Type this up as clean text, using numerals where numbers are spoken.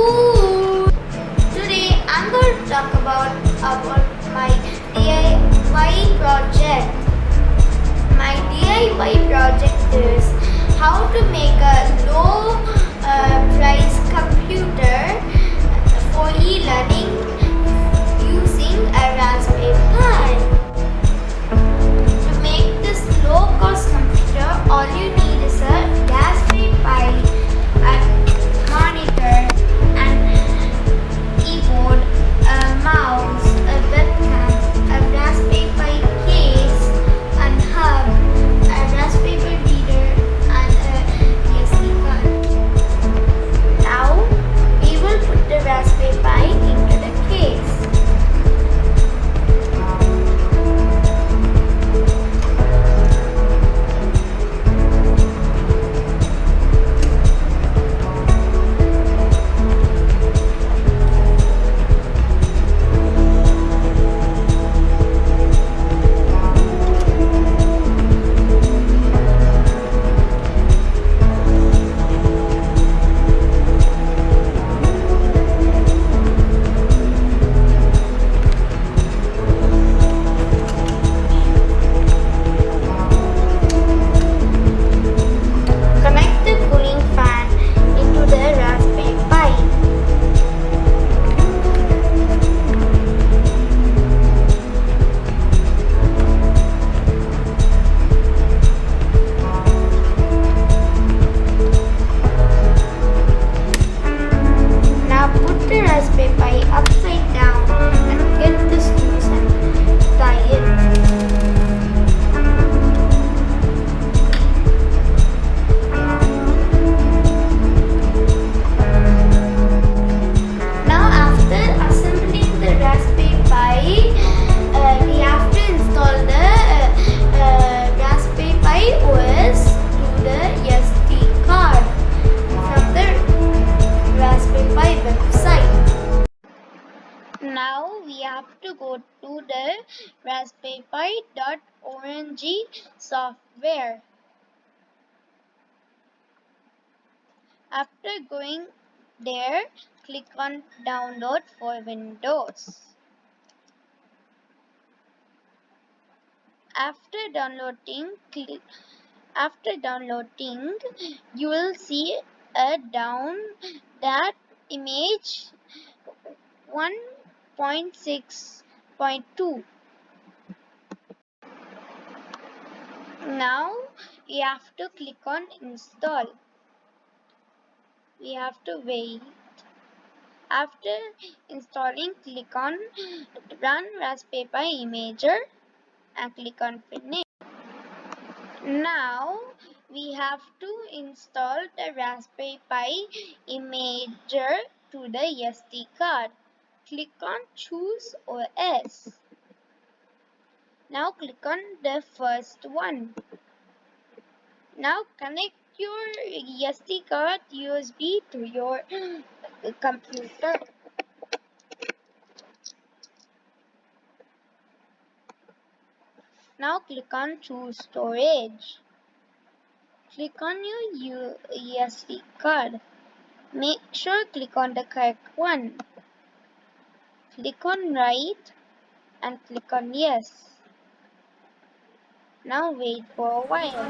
Cool! Today I'm going to talk about my DIY project. My DIY project is how to make a low price computer for e-learning using a Raspberry Pi. To make this low cost computer, all you need is a Raspberry Pi, a monitor, and keyboard, a mouse, a webcam, a Raspberry Pi case, and hub, a Raspberry reader, and a SD card. Now we will put the Raspberry Pi into the case. Connect the cooling fan into the Raspberry Pi. Now put the Raspberry Pi upside down and get the screws and tie it. Now after assembling the Raspberry Pi, we have to install the Raspberry Pi OS to the SD card from the Raspberry Pi website. Now we have to go to the Raspberry Pi.org software. After going there, click on download for Windows. After downloading, you will see a that image 1.6.2. Now we have to click on install. We have to wait. After installing, click on run Raspberry Pi imager and click on finish. Now we have to install the Raspberry Pi imager to the SD card. Click on choose OS. Now click on the first one. Now connect your SD card USB to your computer. Now click on choose storage. Click on your USB card. Make sure click on the correct one. Click on write and click on yes. Now wait for a while.